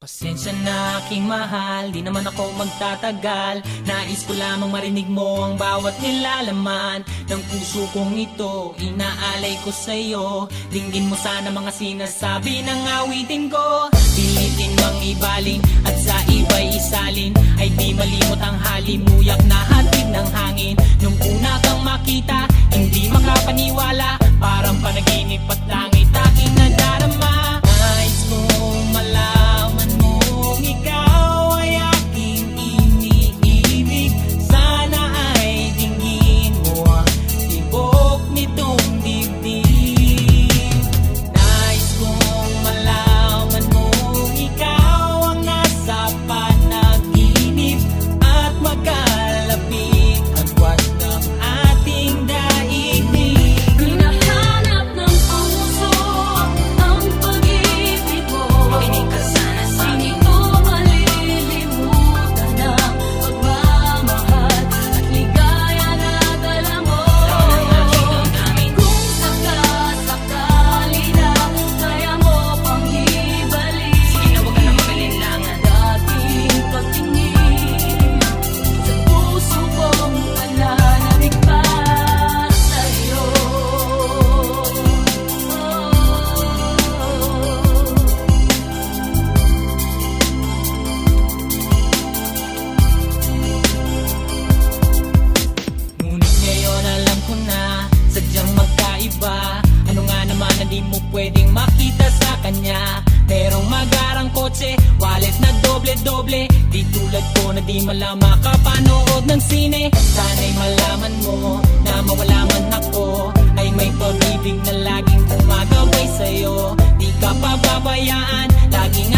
Pasensya na aking mahal, di naman ako magtatagal. Nais ko lamang marinig mo ang bawat nilalaman ng puso kong ito, inaalay ko sa'yo. Dinggin mo sana mga sinasabi ng awitin ko. Pilitin mang ibaling at sa iba'y isalin, ay di malimot ang halimuyak na hatid ng hangin. Nung una kang makita, hindi makapaniwala, parang panaginip at langit aking nadarama. Nais kong malaman mong ikaw ay aking iniibig. Sana ay dinggin mo ang tibok nitong dibdib. Nais kong malaman mong ikaw ang nasa panaginip at magkalapit agwat ng ating daigdig. Hinahanap ng puso ang pag-ibig mo. Makinig ka sana sa Hindi akin. ko malilimutan ang pagmamahal at ligaya na dala mo. Kung sakasakali na kaya mo pang ibalik, Sige na, huwag ka na mag-alinlangan. dating pagtingin sa puso kong nananabik pa sa'yo. Ngunit ngayon alam ko na sadyang magkaiba. Ano nga naman na di mo pwedeng makita sa kanya? Merong magarang kotse, wallet na doble-doble, di tulad ko na di malang makapanood ng sine. Sana'y malaman mo na mawala man ako, ay may pag-ibig na laging gumagabay sa'yo. Di ka pababayaan, laging